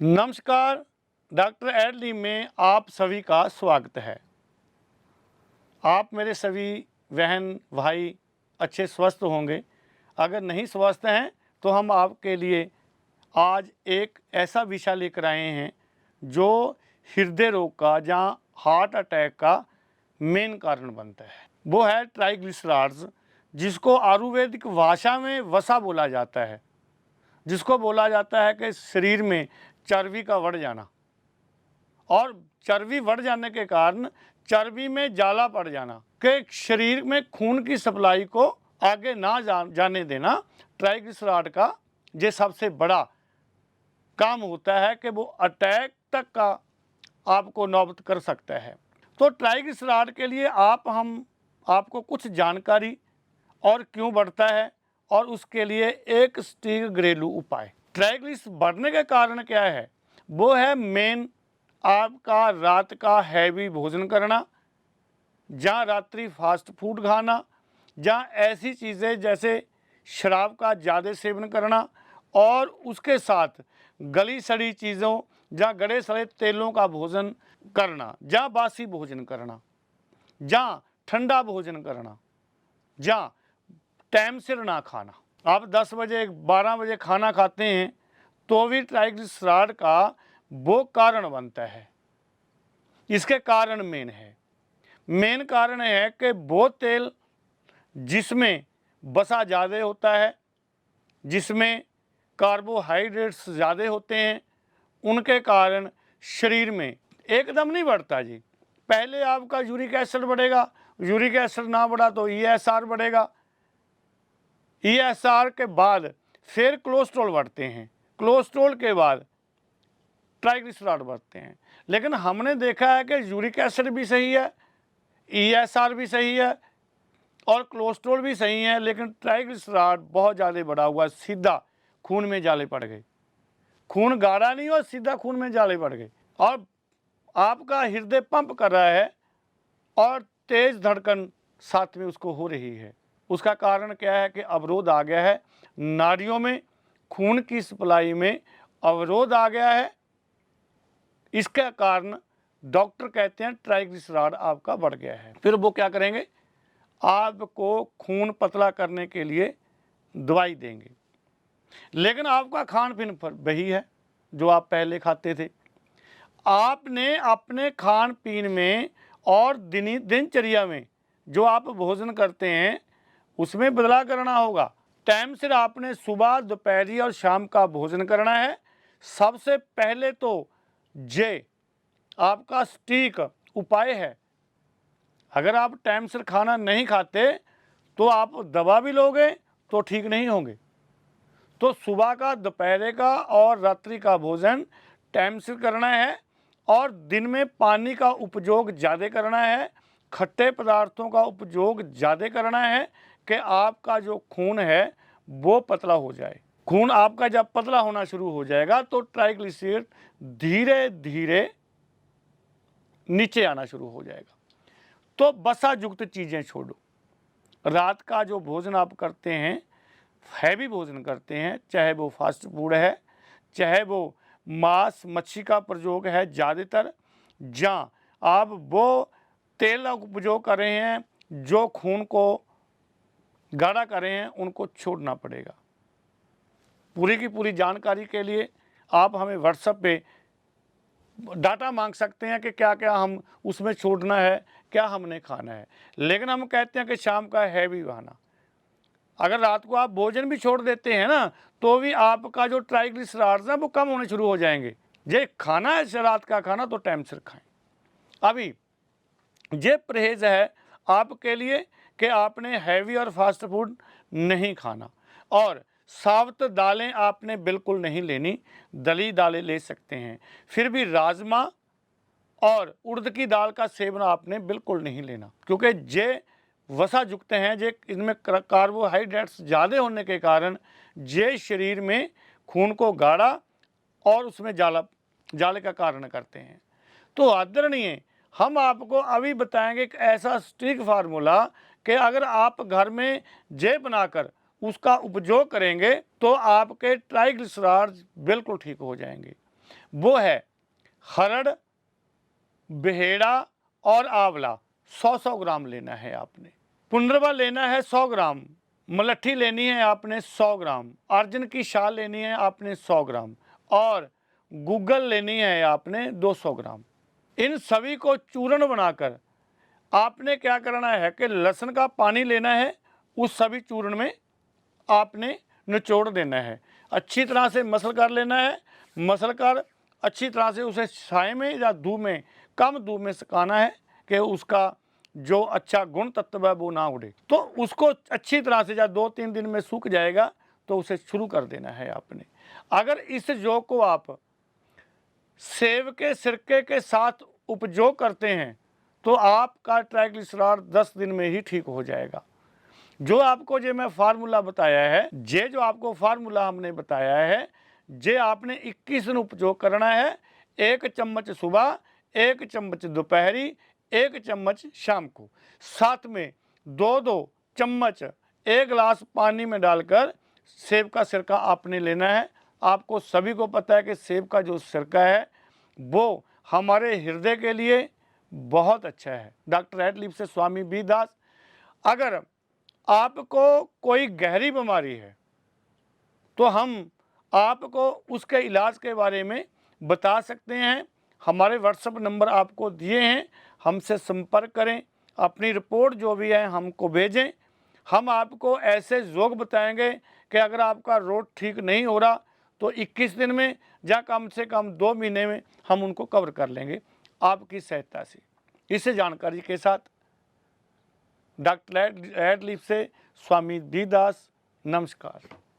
नमस्कार। डॉक्टर एडली में आप सभी का स्वागत है। आप मेरे सभी बहन भाई अच्छे स्वस्थ होंगे। अगर नहीं स्वस्थ हैं तो हम आपके लिए आज एक ऐसा विषय लेकर आए हैं जो हृदय रोग का जहाँ हार्ट अटैक का मेन कारण बनता है। वो है ट्राइग्लिसराइड्स, जिसको आयुर्वेदिक भाषा में वसा बोला जाता है, जिसको बोला जाता है कि शरीर में चर्बी का बढ़ जाना, और चर्बी बढ़ जाने के कारण चर्बी में जाला पड़ जाना, कि शरीर में खून की सप्लाई को आगे ना जाने देना। ट्राइग्लिसराइड का ये सबसे बड़ा काम होता है कि वो अटैक तक का आपको नौबत कर सकता है। तो ट्राइग्लिसराइड के लिए हम आपको कुछ जानकारी और क्यों बढ़ता है, और उसके लिए एक सटीक घरेलू उपाय। ट्राइग्लिस बढ़ने के कारण क्या है? वो है मेन आपका रात का हैवी भोजन करना, जहाँ रात्रि फास्ट फूड खाना, जहाँ ऐसी चीज़ें जैसे शराब का ज़्यादा सेवन करना, और उसके साथ गली सड़ी चीज़ों, जहाँ गले सड़े तेलों का भोजन करना, जहाँ बासी भोजन करना, जहाँ ठंडा भोजन करना, जहाँ टाइम सिर ना खाना। आप 10 बजे 12 बजे खाना खाते हैं तो भी ट्राइग्लिसराइड का वो कारण बनता है। इसके कारण मेन कारण है कि वो तेल जिसमें वसा ज़्यादा होता है, जिसमें कार्बोहाइड्रेट्स ज़्यादा होते हैं, उनके कारण शरीर में एकदम नहीं बढ़ता जी। पहले आपका यूरिक एसिड बढ़ेगा, यूरिक एसिड ना बढ़ा तो ईएसआर बढ़ेगा, ईएसआर के बाद फिर कोलेस्ट्रॉल बढ़ते हैं, कोलेस्ट्रॉल के बाद ट्राइग्लिसराइड बढ़ते हैं। लेकिन हमने देखा है कि यूरिक एसिड भी सही है, ईएसआर भी सही है और कोलेस्ट्रॉल भी सही है, लेकिन ट्राइग्लिसराइड बहुत ज़्यादा बढ़ा हुआ, सीधा खून में जाले पड़ गए। खून गाढ़ा नहीं हो, सीधा खून में जाले पड़ गए, और आपका हृदय पंप कर रहा है और तेज धड़कन साथ में उसको हो रही है। उसका कारण क्या है कि अवरोध आ गया है नाड़ियों में, खून की सप्लाई में अवरोध आ गया है। इसके कारण डॉक्टर कहते हैं ट्राइग्लिसराइड आपका बढ़ गया है। फिर वो क्या करेंगे? आपको खून पतला करने के लिए दवाई देंगे, लेकिन आपका खान पीन पर वही है जो आप पहले खाते थे। आपने अपने खान पीन में और दिनचर्या में जो आप भोजन करते हैं उसमें बदलाव करना होगा। टाइम से आपने सुबह, दोपहरी और शाम का भोजन करना है। सबसे पहले तो ये आपका सटीक उपाय है। अगर आप टाइम से खाना नहीं खाते तो आप दवा भी लोगे तो ठीक नहीं होंगे। तो सुबह का, दोपहर का और रात्रि का भोजन टाइम से करना है, और दिन में पानी का उपयोग ज़्यादा करना है, खट्टे पदार्थों का उपयोग ज़्यादा करना है, कि आपका जो खून है वो पतला हो जाए। खून आपका जब पतला होना शुरू हो जाएगा तो ट्राइग्लिसराइड धीरे धीरे नीचे आना शुरू हो जाएगा। तो वसा युक्त चीज़ें छोड़ो। रात का जो भोजन आप करते हैं, हैवी भोजन करते हैं, चाहे वो फास्ट फूड है, चाहे वो मांस मच्छी का प्रयोग है ज़्यादातर, जहाँ आप वो तेल का उपयोग कर रहे हैं जो खून को गाढ़ा कर रहे हैं, उनको छोड़ना पड़ेगा। पूरी की पूरी जानकारी के लिए आप हमें व्हाट्सएप पे डाटा मांग सकते हैं कि क्या क्या हम उसमें छोड़ना है, क्या हमने खाना है। लेकिन हम कहते हैं कि शाम का हैवी खाना, अगर रात को आप भोजन भी छोड़ देते हैं ना, तो भी आपका जो ट्राइग्लिसराइड्स हैं वो कम होने शुरू हो जाएंगे। ये खाना है रात का खाना तो टाइम से खाएं। अभी ये परहेज है आपके लिए कि आपने हैवी और फास्ट फूड नहीं खाना, और साबुत दालें आपने बिल्कुल नहीं लेनी। दली दालें ले सकते हैं, फिर भी राजमा और उड़द की दाल का सेवन आपने बिल्कुल नहीं लेना, क्योंकि ये वसा युक्त हैं। जे इनमें कार्बोहाइड्रेट्स ज़्यादा होने के कारण ये शरीर में खून को गाढ़ा और उसमें जाले का कारण करते हैं। तो आदरणीय, हम आपको अभी बताएंगे एक ऐसा सटीक फार्मूला कि अगर आप घर में जे बनाकर उसका उपयोग करेंगे तो आपके ट्राइग्लिसराइड्स बिल्कुल ठीक हो जाएंगे। वो है हरड़, बेहेड़ा और आंवला। 100-100 ग्राम लेना है आपने। पुनर्वा लेना है 100 ग्राम, मलट्ठी लेनी है आपने 100 ग्राम, अर्जुन की शाल लेनी है आपने 100 ग्राम और गूगल लेनी है आपने 200 ग्राम। इन सभी को चूर्ण बनाकर आपने क्या करना है कि लहसुन का पानी लेना है, उस सभी चूर्ण में आपने निचोड़ देना है। अच्छी तरह से मसल कर लेना है। मसल कर अच्छी तरह से उसे छाए में या धूप में, कम धूप में सुखाना है कि उसका जो अच्छा गुण तत्व है वो ना उड़े। तो उसको अच्छी तरह से जब 2-3 दिन में सूख जाएगा तो उसे शुरू कर देना है आपने। अगर इस जौ को आप सेब के सिरके के साथ उपयोग करते हैं तो आपका ट्राइग्लिसराइड 10 दिन में ही ठीक हो जाएगा। जो आपको जो मैं फार्मूला बताया है, जे जो आपको फार्मूला हमने बताया है, जे आपने 21 दिन उपयोग करना है। 1 चम्मच सुबह, 1 चम्मच दोपहरी, 1 चम्मच शाम को, साथ में 2-2 चम्मच 1 गिलास पानी में डालकर सेब का सिरका आपने लेना है। आपको सभी को पता है कि सेब का जो सिरका है वो हमारे हृदय के लिए बहुत अच्छा है। डॉक्टर एडलिप से स्वामी बी दास, अगर आपको कोई गहरी बीमारी है तो हम आपको उसके इलाज के बारे में बता सकते हैं। हमारे व्हाट्सएप नंबर आपको दिए हैं, हमसे संपर्क करें, अपनी रिपोर्ट जो भी है हमको भेजें। हम आपको ऐसे योग बताएंगे कि अगर आपका रोग ठीक नहीं हो रहा तो 21 दिन में या कम से कम 2 महीने में हम उनको कवर कर लेंगे आपकी सहायता से। इस जानकारी के साथ डॉक्टर एडलिप से स्वामी बी दास, नमस्कार।